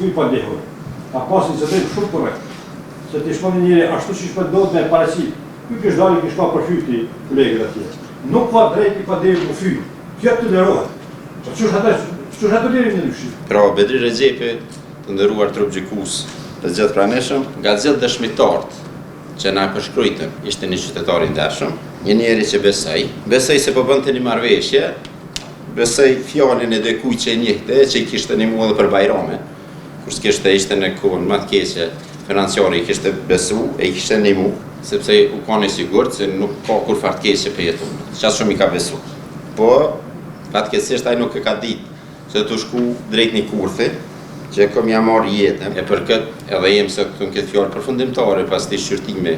ky pandehur. Ka pasi që të shumë korrekt. Se të shkoni njëri ashtu që shpëndot me parasit. Ky kështë dali kështë ka përfyti kolegët atje. Nuk ka drejt i pandehur më fyr. Kjo të tolerohet. Ç'është ato deri në dyshim. Pra Bedri Rexhepi, të nderuar trup gjykues të gjithë pranishëm, nga gjithë dëshmitarët që na përshkruajtën, ishte një qytetar i ndershëm, një njeri që besoj se po bënte një marrëveshje, besoj fjalën e dikujt që e njehte, që i kishte ndihmuar edhe për bajrame. Kur s'kishte ishte në kohën më të keqe financiare, i kishte besu e i kishte ndihmu, sepse u kanë i sigurt se nuk ka kur fatkeqe për jetën. Çfarë shumë i ka besu. Po fatkeqësisht ai nuk e ka ditë se të shku drejt një kurthi, që kom ja marrë jetën, e për këtë edhe jem se këtu në këtë fjallë përfundimtare pas të shqyrtime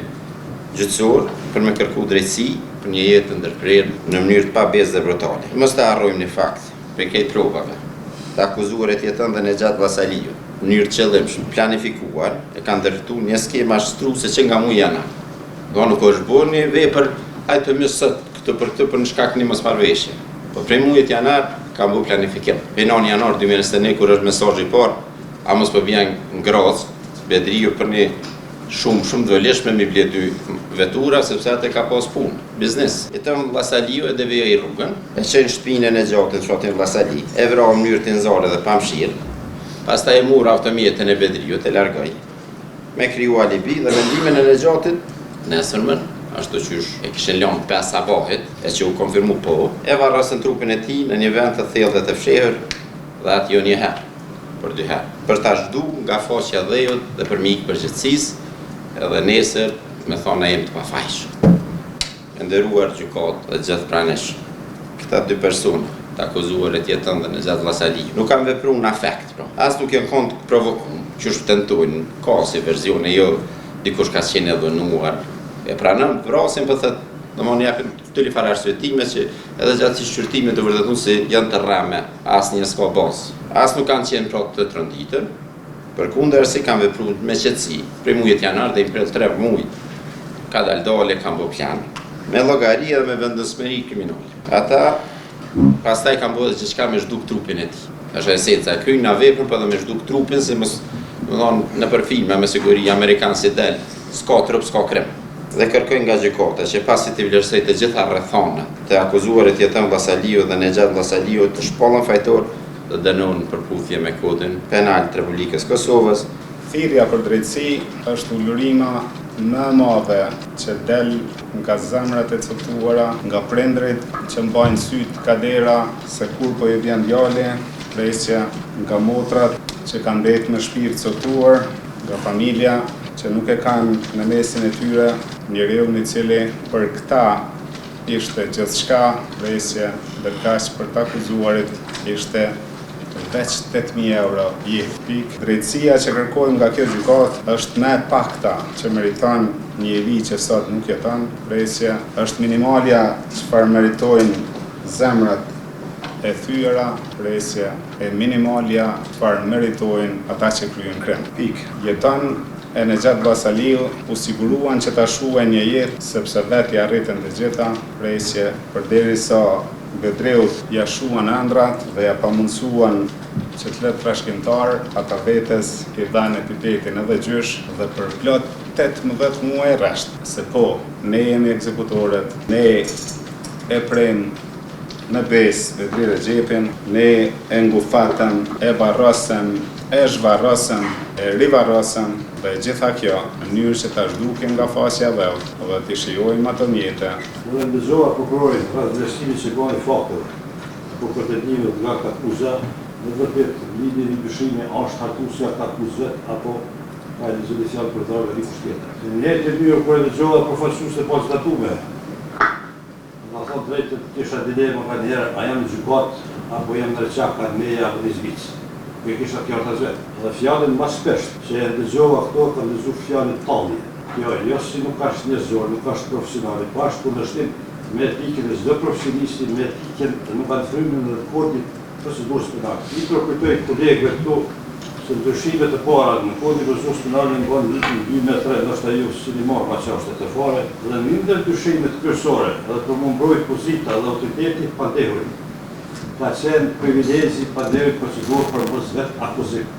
gjyqësor për me kërku drejtësi për një jetë ndërprerë në mënyrë të pabezë dhe brutale. Mos të harrojmë një fakt për këtë provave. Të akuzuarit jetën dhe Nejat Vllazaliu, në mënyrë të qëllimshme, planifikuar, e kanë ndërtu një skemë ashtruese që nga mu janë. Do nuk është bërë një vepër hajtë të mësët këtë për në shkak një mosmarrëveshje. Po prej muajit janar ka bu planifikim. Në janar 2021 kur është mesazhi i parë, a mos po vjen ngroc Bedriu për një shumë dëvëleshme mi ble 2 vetura sepse atë ka pas punë, biznes. Jetën Vllazaliu e devija i rrugën, e qenë shtëpinë e Nejatit shotin Vllazali, e vra në mënyrë të nxarë dhe pa mshirë. Pastaj e mur automjetin e Bedriut e largoi. Me kriju alibi dhe vendimin e Nejatit nesërmën, ashtu qysh e kishin lënë 5 sabahit, e që u konfirmu po, e varrosën trupin e tij në një vend të thellë dhe të fshehur, dhe atë jo një herë, por 2 herë. Për ta zhdu nga faqja e dhejut dhe për mik përgjithësisë, edhe nesër me thonë jem të pafajshëm. E nderuar gjykat dhe gjithë pranishëm, këta 2 persona, të akuzuarit jetën dhe Nejat Vllazaliu, nuk kanë vepruar në afekt, as nuk janë kënd provokuar, qysh tentojnë, ka si versione jo dikush ka qenë e dhënuar. E pranëm vrasin për thëtë, në më njapin të farë arsyetime që edhe gjatë si shqyrtime të vërtetun se janë të rreme, asë një s'ka basë. Asë nuk kanë qenë pra të trënditën, për kundër si kanë vepru me qëtësi, prej mujet janar dhe i për 3 mujt, ka daldale, kanë bo planë, me llogari dhe me vendosmëri kriminale. Ata, pastaj kanë bo dhe gjithçka me zhduk trupin e ti. Është esenca, e kryjnë në veprën për dhe me zhduk trupin, se në për filme me siguri Amerikanë si del, s'ka trup, s'ka krem. Dhe kërkojnë nga gjykata që pasi të vlerësoj të gjitha rrethonat të akuzuarit jetën Vllazaliu dhe Nejat Vllazaliu të shpallën fajtor dhe dënohen për puthje me kodin penal të Republikës Kosovës. Thirrja për drejtësi është ulurima më e madhe që del nga zemrat e caktuara, nga prindrit që mbajnë syt kadera se kur po i vjen djali, presja nga motrat që kanë mbetë me shpirt caktuar, nga familja që nuk e kanë në mesin e tyre njeriu i cili për këta ishte gjithçka, presje, ndërkaq për të akuzuarit ishte veç 8.000 euro jetë. Drejtësia që kërkojmë nga kjo gjykatë është më e pakta që meriton njeri që sot nuk jeton, presje, është minimalja çfarë meritojnë zemrat e thyera, presje, e minimalja çfarë meritojnë ata që kryejnë krem. Jeton e Nejat Vllazaliu u siguruan që ta shuajnë një jetë sepse vetë ja arritën të gjitha, presje përderisa Bedriut ja shuan ëndrat dhe ja pamundsuan që të letë trashëgimtar, ata vetes i dhanë epitetin edhe gjysh dhe për plot 18 muaj rresht. Se po, ne jemi ekzekutorët, ne e prem në besë Bedri Rexhepin, ne e ngufatëm, e varrosëm, e zhvarrosëm, e rivarrosëm dhe gjitha kjo në mënyrë që ta zhdukim nga faqja e vet dhe të shijojmë ato mjete. Unë ndëzova prokurorin rreth vlerësimit që bën fakteve për pretendime nga akuza, në vërtet lidhje i dyshimi është akuzuar ka akuzat apo ka rezolucion për të dhënë dikush tjetër. Ne të dy kur ndëzova përfaqësues po statume. Na thonë drejtë të kisha dilemë ka njëherë, a jam gjykat apo jam në rçak ka meja apo dizbic. Ku e kisha kjo të zvetë. Dhe fjallin ma shpesht, që e ndëzova këto, ka ndëzu fjallin talli. Jo si nuk është njëzor, nuk është profesionali, pa është kundërshtim me etikën e çdo profesionisti, me etikën nuk kanë frymën në kodit procedurës penale. I përkujtoj kolegëve këtu se ndryshimet e para në kodin e procedurës penale në bën vitin 2003, ndoshta ju si një marrë pa çështje të fare, dhe ndër ndryshimet kryesore, edhe për më mbrojt pozita dhe autoriteti pandehurit. Ka qenë privilegji pandehurit procedurë për mos vetë akuzim.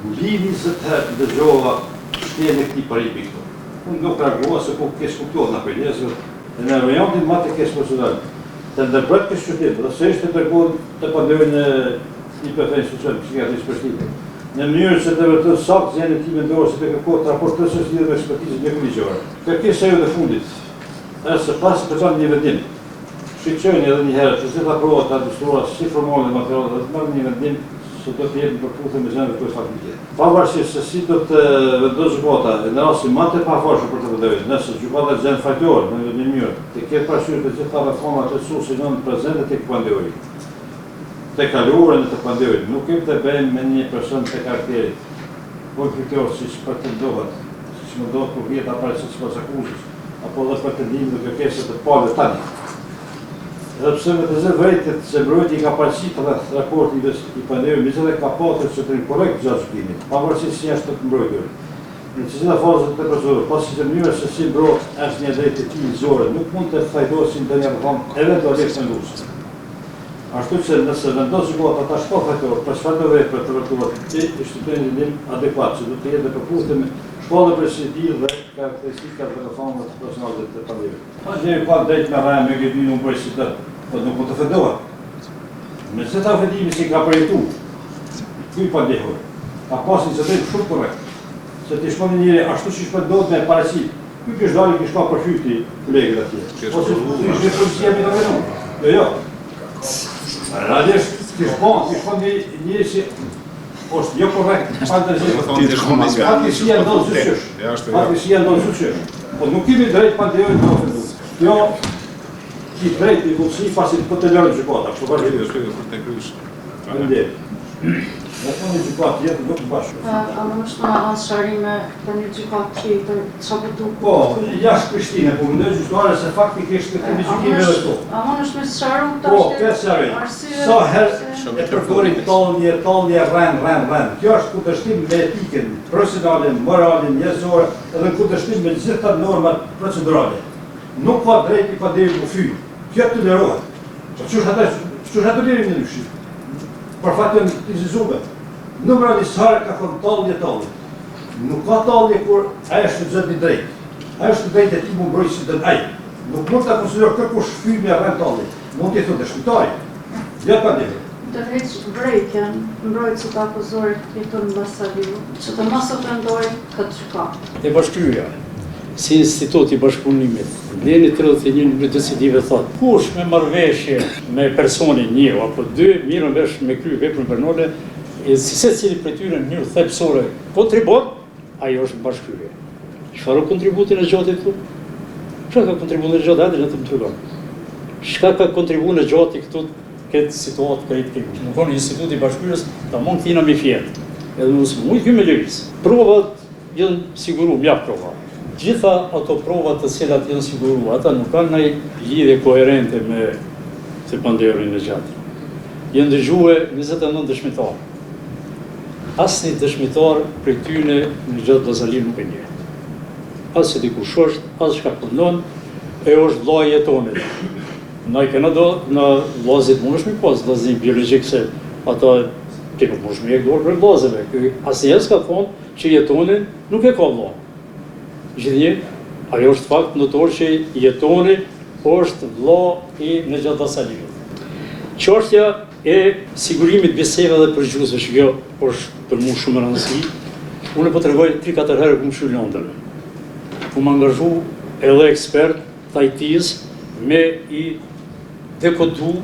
Mbi 20 herë dëgjova shtjen e këtij parimi këtu. Unë nuk reagova se po kesh kuptuar nga për njerëzve, e në rajonin më të kesh personal. Të ndërpret kësë qytet, dhe se ishte treguar të pandemën e IPF-n social psikiatrisë Prishtinë. Në mënyrë se të vërtet saktë janë time ndorë se të kërkohet raportësës lidhur me ekspertizën mjekëligjore. Kërkesa e fundit, është pas të kanë një vendim. Shqyrqojnë edhe një herë që gjitha provat të administruara si formale dhe materiale dhe të marrë një vendim se do të jetë në përputhje me zënën e këtij fakulteti. Pavarësisht se si do të vendosë gjykata në rastin më të pafashëm për të vëdërit, nëse gjykata zënë fajtor në një mënyrë të ketë parasysh të gjitha reformat e susin prezente tek pandemia. Të kaluarën e të pandemit, nuk kemi të bëjmë me një person të karakterit, po kërkor siç pretendohet, siç mundohet kur vjet aparecit sipas akuzës, apo dhe pretendim në kërkesë të parë tani. Edhe pse me të zë vërejtet se mbrojtja ka paraqitur rreth raportit i pandemisë, megjithatë ka pasur që të korrekt gjatë gjykimit, pavarësisht se është të mbrojtur. Në të gjitha fazat të procedurës, pasi që mënyra se si mbrohet është një drejtë e tillësore, nuk mund të fajtosin ndonjë reform eventualisht në luftë. Ashtu që nëse vendos gjykata ta shpofë fajtor, për çfarë do vepre të vërtetuar, ti shtypen një adekuat që do të jetë në përputhje me shkollën procedurë dhe karakteristikat dhe reformat profesionale të pandemisë. Një pa drejt me rajë me gëdin unë për qytet, po nuk po të fendohet. Me se ta vendimi si ka përjetu, kuj pa ndjehur, ka pasin që drejt shumë korrekt, se të shkoni njëri ashtu që shpëndot me paracit, kuj kështë dalë kështë ka përfyti kolegët atje. Po se kështë policia me të venu. Jo. Radisht, kështë shkoni njëri si është jo korrekt, fatkesia ndonë zyqësh. Fatkesia ndonë zyqësh. Po nuk kemi drejt pandemën të ofendu. Jo, ki drejt i fuqësi pasi po të lërë gjykata. Kështu vazhdimisht. Në tonë gjykatë jetë nuk bashkë. A më nështë në avans sharime për një gjykatë tjetër, që për tu? Po, jashtë Prishtinë, po më ndërë gjyqtare se faktikisht të kemi gjykime dhe to. A më nështë me sharu të Po, këtë sharim. Sa herë e përdorim tallje, rren. Kjo është kundërshtim me etikën profesionale, morale, njerëzore, edhe kundërshtim me gjitha normat procedurale. Nuk ka drejt i pandemit u fyë. Kjo tolerohet. Çu është ato deri në dyshim. Për fatën të zizuve. Numra një sarë ka thonë tallje. Nuk ka tallje kur ajo është zot i drejtë. Ajo është drejtë e ti më mbrojë si të ai. Nuk mund ta konsideroj kërkush fyë me rreth tallje. Mund të thotë shpitari. Jo pandemi. Të heqë vrejtjen, mbrojtë që të akuzorit jeton në Basaliu, që të mos ofendojë këtë gjykatë. E bashkyrja, si institut i bashkëpunimit, deri 31 decisive thotë, kush me marrëveshje me personin një apo dy, mirë vesh me kry veprën penale, e si secili prej tyre në mënyrë thelbësore kontribon, ajo është bashkyrje. Çfarë kontributin e gjatit këtu? Çfarë ka kontribuar në gjatë, hajde të më tregon. Çka ka kontribuar në gjati këtu këtë situatë këtë këtë. Nuk konë instituti i bashkyrjes ta mund t'ina me fjetë. Edhe nësë mujtë kjo me lëviz. Provat janë siguru, mjaftë prova. Gjitha ato provat të cilat janë siguru, ata nuk kanë ndaj lidhje koherente me të pandemën e gjatë. Janë dëgjue 29 dëshmitar. Asnjë dëshmitar prej tyre në gjatë Basaliu nuk e njeh. As se dikush është, as çka punon, e është vllai jetonit. Na i kena do në vllazit mundesh me pas vllazim biologjik se ata ti nuk mundesh me dorë për vllazëve. Ky asnjë s'ka thonë që jetonin nuk e ka vllai. Gjithnjë, ajo është fakt notor që jetoni është vlla i në gjatë Basaliu. Çështja e sigurimit bisedave dhe përgjigjesve, që kjo është për mua shumë e rëndësishme. Unë po tregoj 3-4 herë ku më shy Londrën. Ku më angazhu edhe ekspert të IT-s me i dekodu,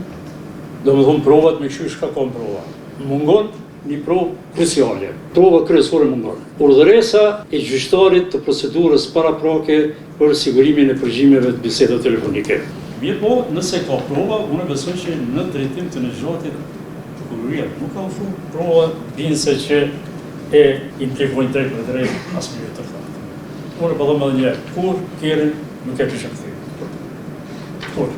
domethënë provat me çysh ka kon prova. Mungon një provë kruciale. Prova kryesore mungon. Urdhëresa e gjyqtarit të procedurës paraprake për sigurimin e përgjimeve të bisedave telefonike. Mirë po, nëse ka prova, unë besoj që në drejtim të në gjatit të kururia nuk ka ushu prova binse që e implikojnë drejt për drejt asnjë të faktë. Unë po them edhe një herë, kur kërën nuk e pishëm thyrë. Kur?